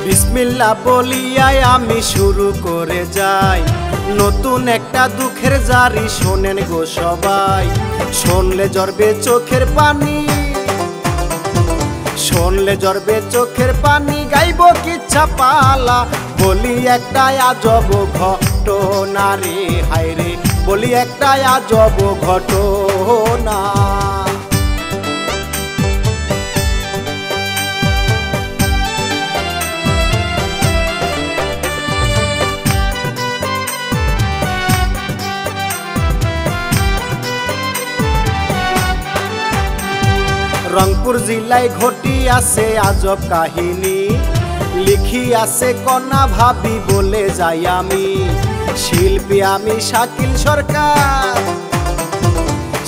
বিসমিল্লাহ বলিয়াই আমি শুরু করে যাই, নতুন একটা দুঃখের জারি শোনেন গো সবাই। শুনলে ঝরবে চোখের পানি, শুনলে ঝরবে চোখের পানি, গাইব কিচ্ছা পালা। বলি একটা আজব ঘটনা রে, হায় রে বলি একটা আজব ঘটনা। রংপুর জেলায় ঘটি আছে আজব কাহিনী, লিখি আছে কন্যা ভাবি বলে যাই আমি। শিল্পী আমি শাকিল সরকার,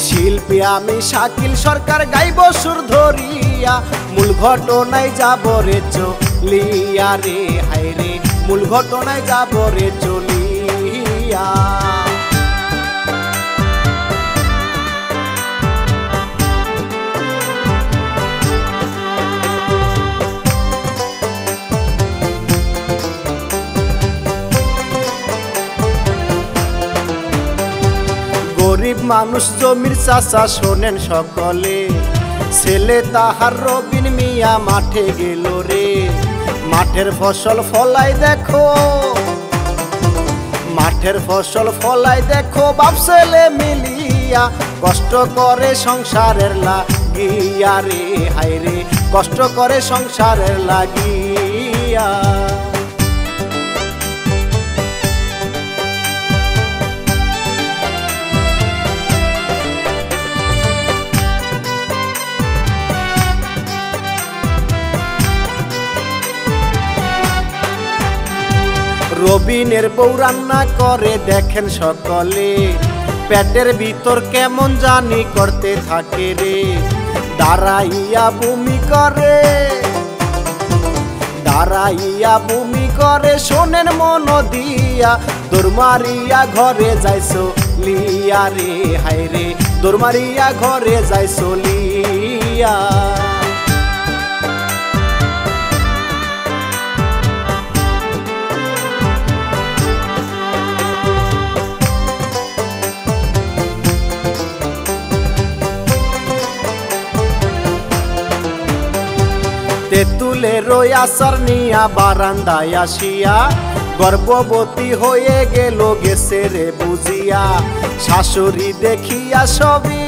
শিল্পী আমি শাকিল সরকার, গাইব সুর ধরিয়া। মূল ঘটনায় যাব রে চলিয়া রে, হায় রে মূল ঘটনায় যাব রে চলিয়া। গরিব মানুষ জমির চাষা শোনেন সকলে, ছেলে তাহার রবিন মিয়া মাঠে গেল রে। মাঠের ফসল ফলাই দেখো, মাঠের ফসল ফলাই দেখো, বাপ ছেলে মিলিয়া কষ্ট করে সংসারের লাগিয়া রে, হায় রে কষ্ট করে সংসারের লাগিয়া। রবিনের বউ রান্না করে দেখেন সকলে, পেটের ভিতর কেমন জানি করতে থাকে রে। দাঁড়াইয়া বমি করে, দাঁড়াইয়া বমি করে, শোনেন মন দিয়া। দৌড় মারিয়া ঘরে যাইছো লিয়া রে, হায় রে দৌড় মারিয়া ঘরে যাইছো লিয়া। তেঁতুলের আচার নিয়া বারান্দায় আসিয়া, গর্ভবতী হয়ে গেল গেছে রে বুঝিয়া। শাশুড়ি দেখিয়া সবই,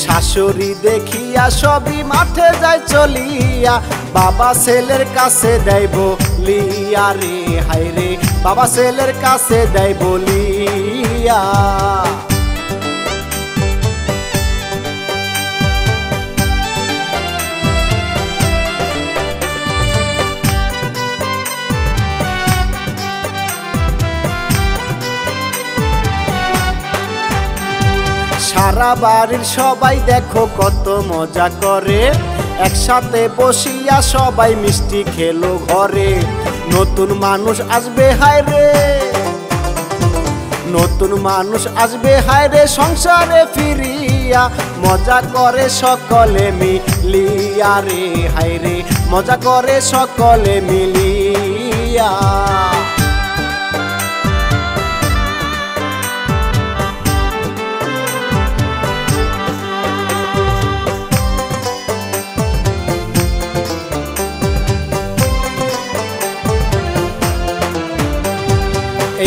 শাশুড়ি দেখিয়া সবই, মাঠে যায় চলিয়া। বাবা ছেলের কাছে দেয় বলিয়া রে, হায় রে বাবা ছেলের কাছে দেয় বলিয়া। সারা বাড়ির সবাই দেখো কত মজা করে, একসাথে বসিয়া সবাই মিষ্টি খেলো ঘরে। নতুন মানুষ আসবে হায় রে, নতুন মানুষ আসবে হায় রে সংসারে ফিরিয়া। মজা করে সকলে মিলিয়া রে, হায় রে মজা করে সকলে মিলিয়া।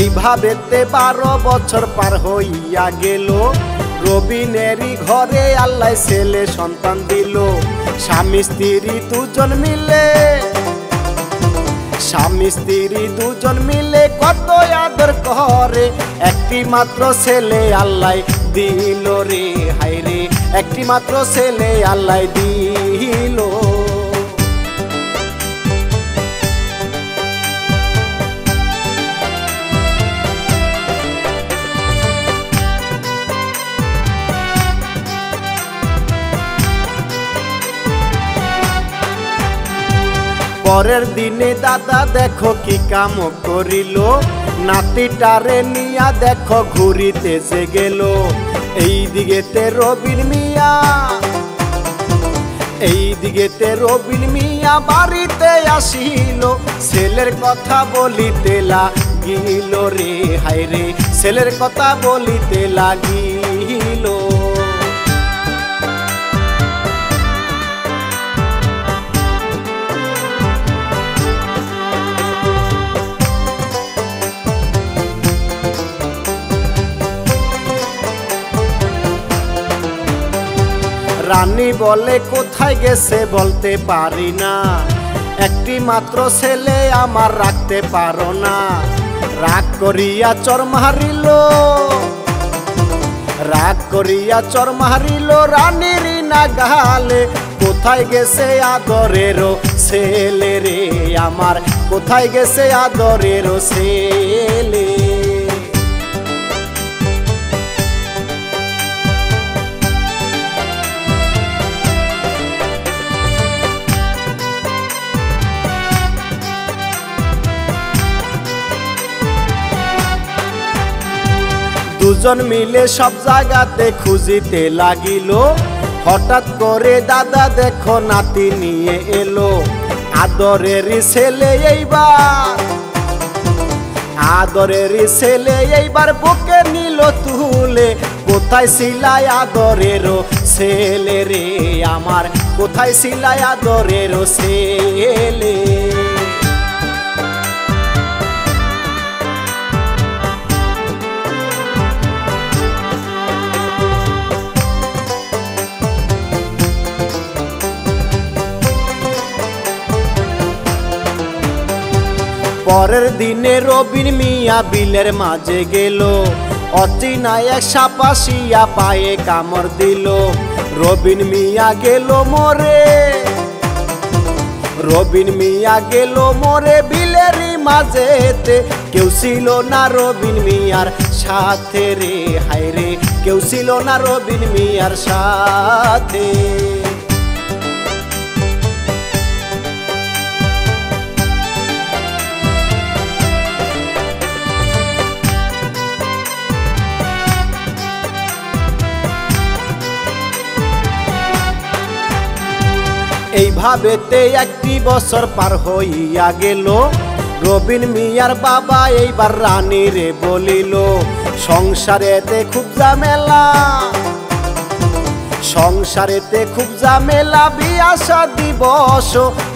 এইভাবেতে 12 বছর পার হইয়া গেল, রবিনেরই ঘরে আল্লাহ ছেলে সন্তান দিল। স্বামী স্ত্রী দুজন মিলে, স্বামী স্ত্রী দুজন মিলে কত আদর করে। একটি মাত্র ছেলে আল্লাহ দিল রে, হায় রে একটি মাত্র ছেলে আল্লাহ দিল। পরের দিনে দাদা দেখো কি কাম করিল, নাতিটারে নিয়া দেখো ঘুরিতেছে গেল। এই দিকেতে রবিন মিয়া, এই দিকেতে রবিন মিয়া বাড়িতে আসিল, ছেলের কথা বলিতে লাগিল রে, হায় রে ছেলের কথা বলিতে লাগিল। রানী বলে কোথায় গেছে বলতে পারি না, একটি মাত্র ছেলে আমার রাখতে পারো না। রাগ করিয়া চর মারিল, রাগ করিয়া চর মারিল রানীর না গালে, কোথায় গেছে আদরের ছেলে রে আমার, কোথায় গেছে আদরের ছেলে। দুজন মিলে সব জায়গাতে খুঁজিতে লাগিল, হঠাৎ করে দাদা দেখো নাতি নিয়ে এলো। আদরের ছেলে এইবার, আদরের ছেলে এইবার বুকে নিল তুলে, কোথায় ছিলাই আদরের ছেলে রে আমার, কোথায় ছিলাই আদরের ছেলে। পরের দিনে রবিন মিয়া বিলের মাঝে গেল, অচিনা এক সাপ আসিয়া পায়ে কামড় দিল। রবিন মিয়া গেল মরে, রবিন মিয়া গেল মরে বিলেরই মাঝেতে, কেউ ছিল না রবিন মিয়ার সাথে রে, হায় রে কেউ ছিল না রবিন মিয়ার সাথে। এইভাবেতে একটি বছর পার হইয়া গেল, রবিন মিয়ার বাবা এইবার রানী রে বলিল, সংসারেতে খুব ঝামেলা, সংসারেতে খুব ঝামেলা, বিয়া শাদী বস,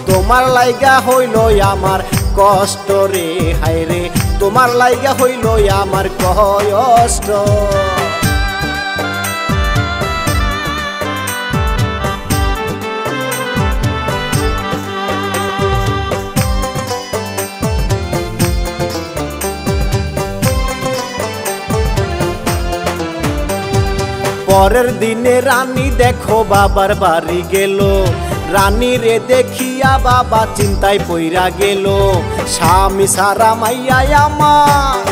তোমার লাইগা হইল আমার কষ্ট রে, হায় রে তোমার লাইগা হইল আমার কষ্ট। পরের দিনে রানী দেখো বাবার বাড়ি গেল, রানী রে দেখিয়া বাবা চিন্তায় পইরা গেল। স্বামী সারা মাইয়া আমার,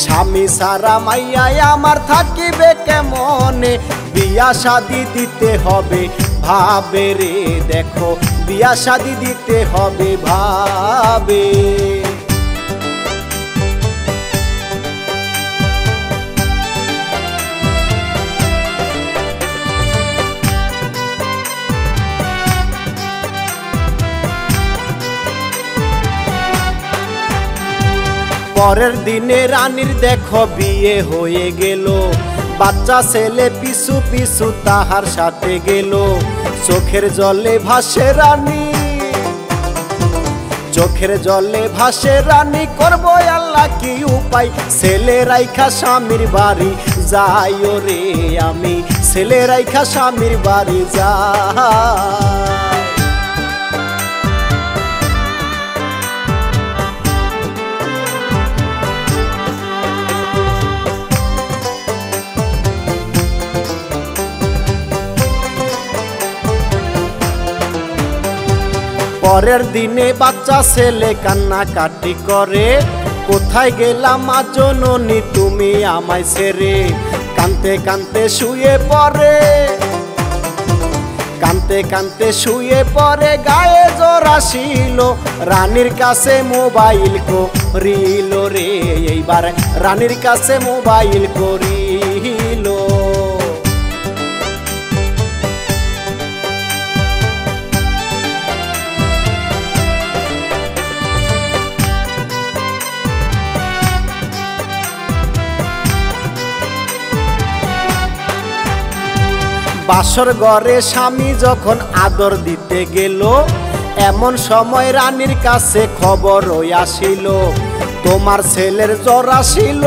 স্বামী সারা মাইয়া আমার থাকিবে কেমনে, বিয়া শাদি দিতে হবে ভাবে রে, দেখো বিয়া শাদি দিতে হবে ভাবে। পরের দিনে রানীর দেখো বিয়ে হয়ে গেল, বাচ্চা ছেলে পিছু পিছু তাহার সাথে গেল। চোখের জলে ভাসে রানী, চোখের জলে ভাসে রানী, করবো আল্লাহ কি উপায়, ছেলে রাইখা স্বামীর বাড়ি যাইও রে আমি, ছেলে রাইখা স্বামীর বাড়ি যাই। পরের দিনে বাচ্চা ছেলে কান্নাকাটি করে, কোথায় গেলাম মা জননী তুমি আমায় ছেড়ে, কানতে কানতে শুয়ে পড়ে, কানতে কানতে শুয়ে পড়ে, গায়ে জ্বর আসিল, রানীর কাছে মোবাইল করিল রে, এইবার রানীর কাছে মোবাইল করিল। বাসর ঘরে স্বামী যখন আদর দিতে গেল, এমন সময় রানীর কাছে খবর আসিল, তোমার ছেলের জ্বর আসিল,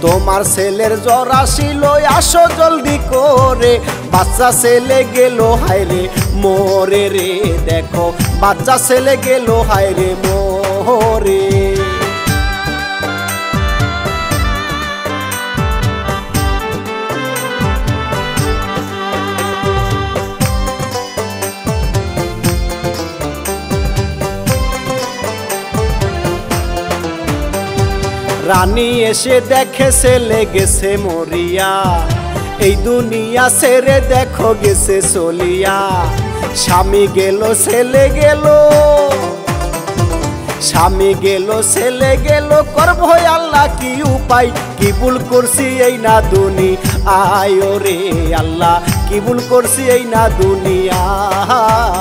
তোমার ছেলের জ্বর আসিল, আসো জলদি করে, বাচ্চা ছেলে গেল হায়রে মোরে রে, দেখো বাচ্চা ছেলে গেল হায়রে মোরে। রানী এসে দেখে ছেলে গেছে মরিয়া, এই দুনিয়া ছেড়ে দেখো গেছে চলিয়া, স্বামী গেল ছেলে গেল, স্বামী গেল ছেলে গেল, করব আল্লাহ কি উপায়, কি ভুল করছি এই না দুনিয়ায় রে আল্লাহ, কি ভুল করছি এই না দুনিয়ায়।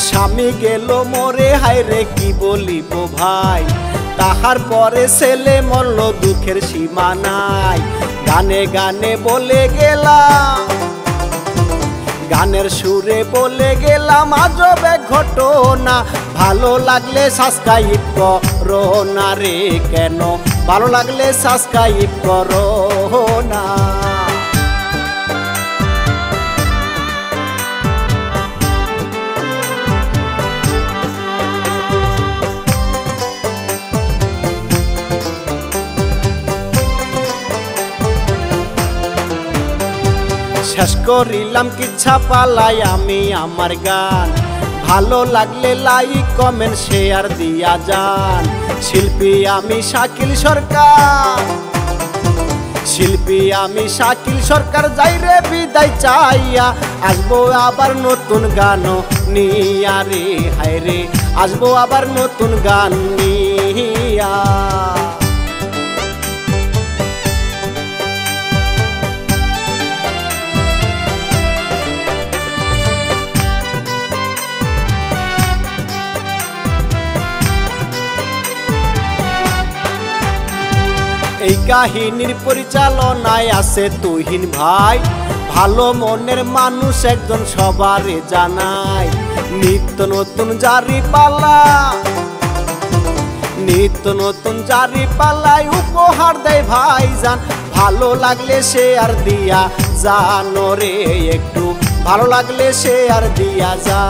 স্বামী গেল মোরে হায়রে কি বলিব ভাই, তাহার পরে ছেলে মরল দুঃখের সীমা নাই, গানে গানে বলে গেলাম, গানের সুরে বলে গেলাম আজব এক ঘটনা, ভালো লাগলে সাবস্ক্রাইব করো না রে, কেন ভালো লাগলে সাবস্ক্রাইব করো না। শেষ করিলাম কিচ্ছা পালাই আমি আমার গান, ভালো লাগলে লাইক কমেন্ট শেয়ার দিয়া যান। শিল্পী আমি শাকিল সরকার, শিল্পী আমি শাকিল সরকার, যাই রে বিদায় চাইয়া, আসবো আবার নতুন গান নিয়া রে হায়রে, আসবো আবার নতুন গান নিয়া। এই কাহিনীর পরিচালনায় আছে তুহিন ভাই, ভালো মনের মানুষ একজন সবারে জানায়, নিত্য নতুন জারি পালা, নিত্য নতুন জারি পালায় উপহার দেয় ভাইজান, ভালো লাগলে শেয়ার দিয়া জানো রে, একটু ভালো লাগলে শেয়ার দিয়া যা।